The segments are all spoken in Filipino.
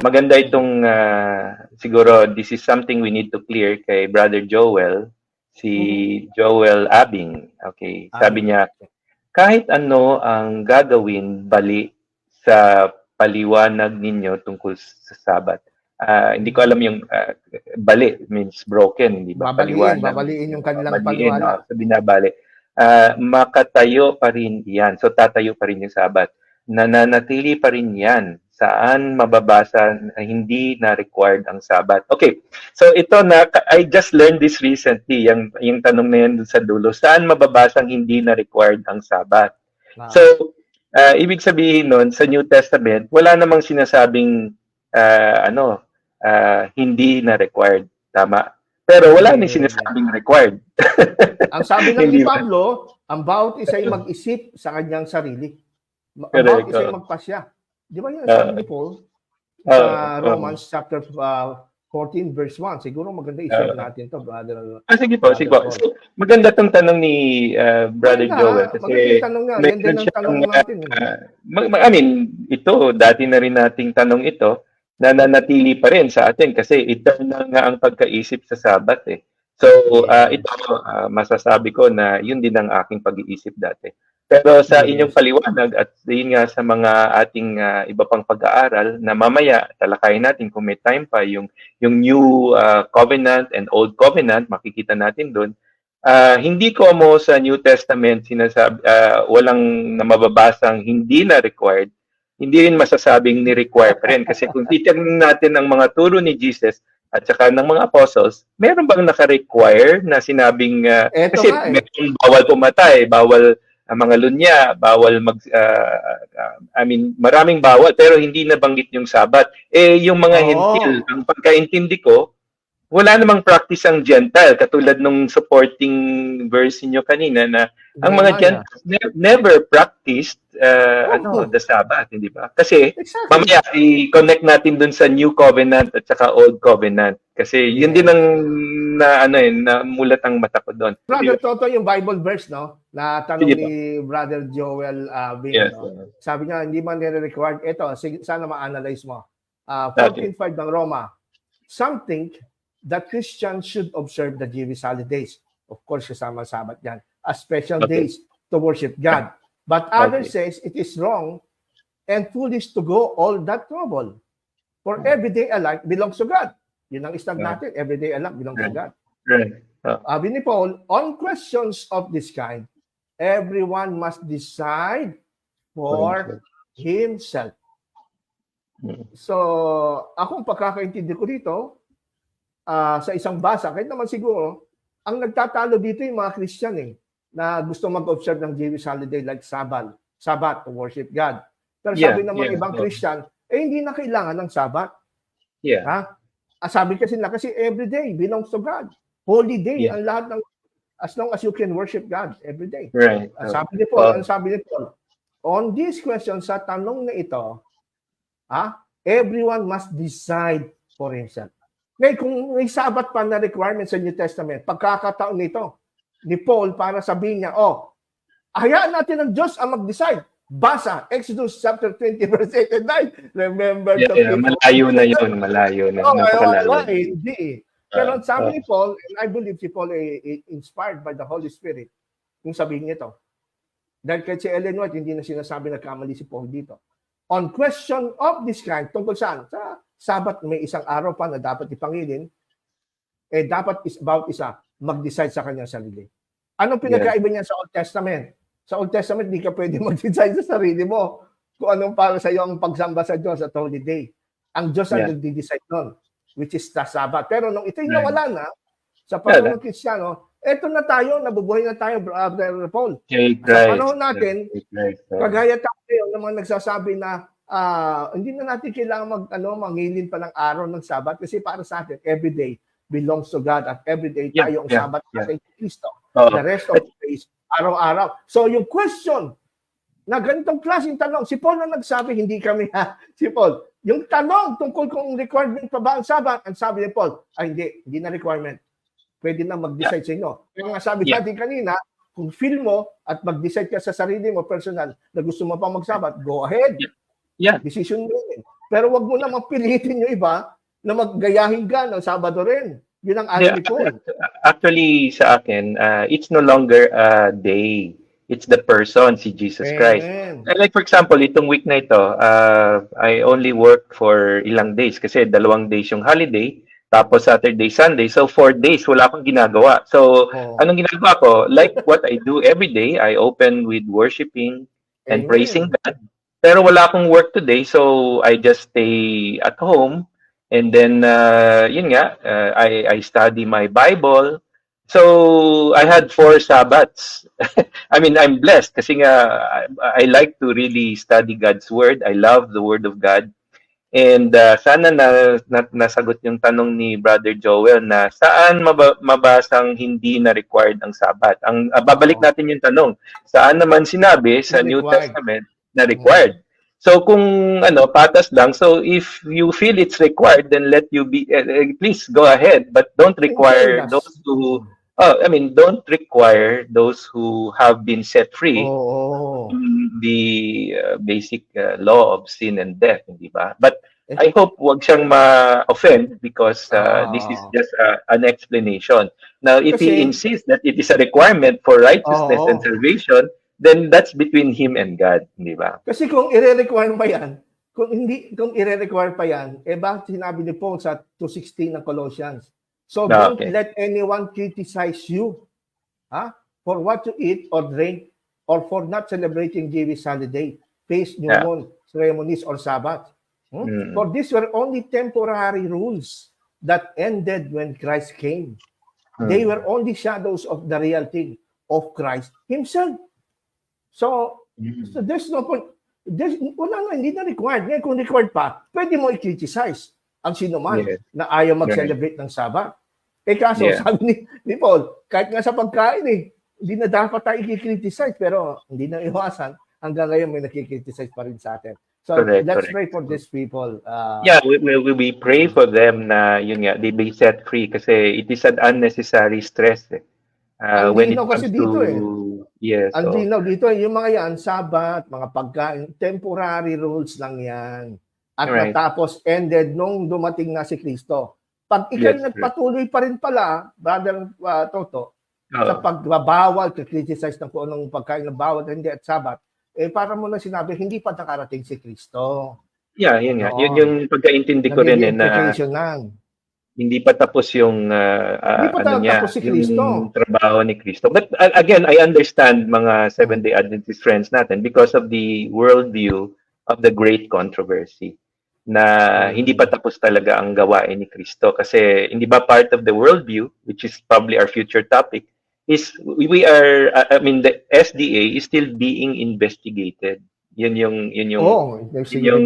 maganda itong siguro this is something we need to clear kay Brother Joel, si Joel Abing. Okay, sabi niya kahit ano ang gagawin bali sa paliwanag ninyo tungkol sa Sabat. Hindi ko alam yung bali means broken, hindi ba? Babaliin yung kanilang paniwala. So binabali. Makatayo pa rin yan. So tatayo pa rin yung Sabat. Nananatili pa rin yan. Saan mababasa na hindi na required ang Sabat? Okay. So ito na, I just learned this recently, yung tanong na yan sa dulo. Saan mababasang hindi na required ang Sabat? Wow. So, ibig sabihin nun, sa New Testament, wala namang sinasabing hindi na required. Tama. Pero wala nang sinasabing required. Ang sabi lang ni Pablo, ang bawat isa ay mag-isip sa kanyang sarili. Ang bawat isa ay magpasya. Di ba yun sabi ni Paul sa Romans chapter 14 verse 1? Siguro maganda i-share natin to, brother. Sige po. So, maganda tong tanong ni Brother Joel. Kasi tanong nga. Yan din ang tanong natin. I mean, ito, dati na rin nating tanong ito, nananatili pa rin sa atin kasi eternal nga ang pagkaisip sa Sabat eh. So, ito, masasabi ko na yun din ang aking pag-iisip dati. Pero sa inyong paliwanag at yun nga sa mga ating iba pang pag-aaral na mamaya talakayin natin kung may time pa yung New Covenant and Old Covenant, makikita natin doon. Hindi ko mo sa New Testament sinasabi, walang na mababasang hindi na required, hindi rin masasabing ni-require pa rin. Kasi kung titignan natin ang mga turo ni Jesus at saka ng mga apostles, meron bang naka-require na sinabing, kasi meron bawal pumatay, bawal mga lunya, bawal maraming bawal, pero hindi nabanggit yung Sabat. Yung mga hentil, ang pagkaintindi ko, wala namang practice ang Gentile, katulad nung supporting verse niyo kanina na ang mga Gentiles never practiced the Sabbath, hindi ba? Kasi mamaya i-connect natin dun sa New Covenant at saka Old Covenant. Kasi yun din ang namulat ang mata ko doon. Brother Toto, yung Bible verse, no? Na tanong ni Brother Joel Bing, no? Sabi niya, hindi man nire-required. Ito, sana ma-analyze mo. 14.5 ng Roma. Something that Christians should observe the Jewish holidays. Of course, kasama Sabat yan. As special days to worship God. But others says it is wrong and foolish to go all that trouble. For everyday alike belongs to God. Yun ang istag natin. Everyday alike belongs to God. Sabi ni Paul, on questions of this kind, everyone must decide for himself. So, akong pagkakaintindi ko dito, sa isang basa, kahit naman siguro, ang nagtatalo dito yung mga Christian na gusto mag-observe ng Jewish holiday like Sabbath to worship God. Pero sabi ng mga ibang Christian, hindi na kailangan ng Sabbath. Sabi kasi nila, kasi every day belongs to God. Holy day ang lahat ng, as long as you can worship God every day. Right. Sabi ni Paul, on this question, sa tanong na ito, everyone must decide for himself. Ngayon, kung may Sabat pa na requirement sa New Testament, pagkakataon nito ni Paul para sabihin niya, hayaan natin ang Diyos ang mag-decide. Basa, Exodus chapter 20 verse 8 and 9. Remember the people. Malayo na yun. Malayo na. Hindi. Pero sabi ni Paul, and I believe si Paul inspired by the Holy Spirit, kung sabihin niya ito. Dahil kay si Ellen White, hindi na sinasabi nagkamali si Paul dito. On question of this kind, tungkol saan? Sa Sabat, may isang araw pa na dapat ipangilin, dapat about isa, mag-decide sa kanyang sarili. Anong pinagkaiba niya sa Old Testament? Sa Old Testament, di ka pwede mag-decide sa sarili mo kung anong para sa iyo ang pagsamba sa Diyos at Holy Day. Ang Diyos ang nag-decide nun, which is the Sabat. Pero nung ito'y nawala na, sa panahon ng Kristiyano, eto na tayo, nabubuhay na tayo, Brother Paul. Sa panahon natin, kagaya tayo ng mga nagsasabi na hindi na natin kailangan mangilin pa ng araw ng Sabat kasi para sa atin, every day belongs to God at every day tayo ang Sabat kay Kristo. The rest of the days, araw-araw. So yung question na ganitong klaseng tanong, si Paul na nagsabi, hindi kami si Paul. Yung tanong tungkol kung requirement pa ba ang Sabat, ang sabi ni Paul, hindi na requirement. Pwede na mag-decide sa inyo. Kaya nga sabi natin kanina, kung feel mo at mag-decide ka sa sarili mo, personal, na gusto mo pa mag-Sabat, go ahead. Decision mo yun. Pero wag mo naman pilitin yung iba na maggayahin ka ng Sabado rin. Yun ang ayaw ni Paul. Actually, sa akin, it's no longer a day. It's the person, si Jesus Christ. Amen. Like for example, itong week na ito, I only work for ilang days kasi 2 days yung holiday, tapos Saturday, Sunday. So 4 days, wala akong ginagawa. So anong ginagawa ko? Like what I do every day, I open with worshiping and Amen. praising God. Pero wala akong work today, so I just stay at home. And then, yun nga, I study my Bible. So, I had 4 Sabbaths. I mean, I'm blessed kasi nga, I like to really study God's Word. I love the Word of God. And sana nasagot yung tanong ni Brother Joel na saan mabasang hindi na required ang Sabbath. Babalik natin yung tanong. Saan naman sinabi sa New Testament na required? So kung patas lang, so if you feel it's required, then let you be, please go ahead, but don't require those who, don't require those who have been set free the basic law of sin and death, di ba? But I hope wag siyang ma-offend because this is just an explanation. Now, if he insists that it is a requirement for righteousness and salvation, then that's between him and God, di ba? Kasi kung i-require pa yan, kung i-require pa yan, bakit sinabi ni Paul sa 2:16 ng Colossians? So don't let anyone criticize you for what you eat or drink or for not celebrating Jewish holiday, feast, new moon, ceremonies, or Sabbath. For these were only temporary rules that ended when Christ came. They were only shadows of the reality of Christ himself. So there's no point. Hindi na required. Ngayon, kung required pa, pwede mo i-criticize ang sino man na ayaw mag-celebrate ng Sabbath. Kaso, sabi ni Paul, kahit nga sa pagkain hindi na dapat tayo i-criticize, pero hindi na iwasan. Hanggang ngayon may nakikriticize pa rin sa atin. So let's pray for these people. We pray for them na yun nga, they be set free kasi it is an unnecessary stress. When it comes dito, yes. Ang linaw dito, yung mga yan, Sabbath, mga pagkain, temporary rules lang yan. At natapos, ended nung dumating na si Kristo. Pag ikaw nagpatuloy pa rin pala, Brother Toto, sa pagbabawal, criticize ng kung anong pagkain na bawal, hindi at Sabbath, para mo na sinabi, hindi pa nakarating si Kristo. Yun nga. Yun yung pagkaintindi ko rin na hindi pa tapos yung yung trabaho ni Kristo. But again, I understand mga Seventh-day Adventist friends natin because of the worldview of the great controversy na hindi pa tapos talaga ang gawain ni Kristo. Kasi hindi ba part of the worldview, which is probably our future topic, is the SDA is still being investigated. Yun yung struggle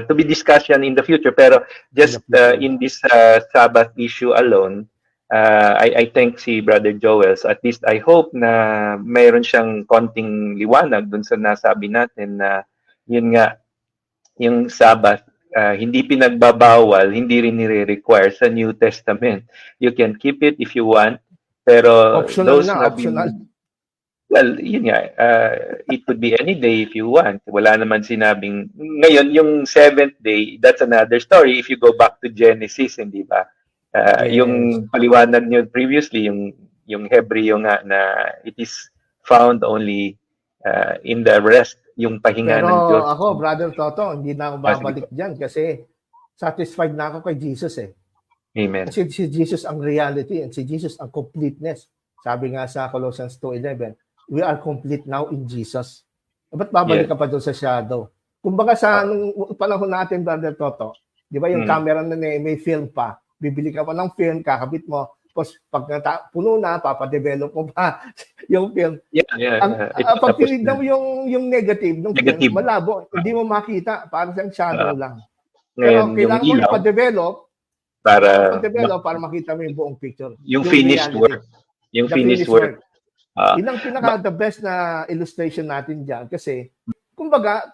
to be discussed yan in the future. Pero just in this Sabbath issue alone, I thank si Brother Joel. So at least I hope na mayroon siyang konting liwanag dun sa nasabi natin na yun nga, yung Sabbath, hindi pinagbabawal, hindi rin nire-require sa New Testament. You can keep it if you want, pero optional optional. Well, yun nga, it could be any day if you want. Wala naman sinabing, ngayon, yung 7th day, that's another story. If you go back to Genesis, hindi ba? Yung paliwanag nyo previously, yung Hebreo nga na it is found only in the rest, yung pahinga ng Diyos. Pero ako, Brother Toto, hindi na ako babalik dyan kasi satisfied na ako kay Jesus Amen. Kasi si Jesus ang reality and si Jesus ang completeness. Sabi nga sa Colossians 2:11, we are complete now in Jesus. Ba't babalik ka pa doon sa shadow? Kumbaga sa nung panahon natin, Brother Toto, di ba yung camera na may film pa, bibili ka pa ng film, kakabit mo, tapos pag puno na, papadevelop mo pa yung film. Pag tinignan mo yung negative ng film, malabo, hindi mo makita, parang siyang shadow lang. Pero kailangan mo ipa-develop para makita mo yung buong picture. Yung finished work. Yung finished work. Yun ang the best na illustration natin dyan kasi kumbaga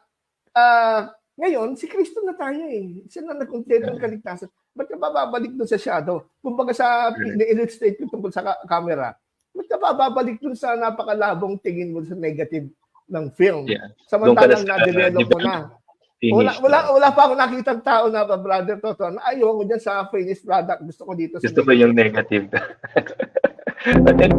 ngayon si Kristo na tayo siya na nag-complete ng kaligtasan. Ba't ka babalik dun sa shadow? Kumbaga sa illustrate ko tungkol sa camera, ba't ka babalik dun sa napakalabong tingin mo sa negative ng film? Samantalang na-develop mo na Finished. Wala pa ako nakitang tao na brother Toto. Ayaw ko dyan sa finished product. Gusto ko dito sa Gusto ko yung negative. But then,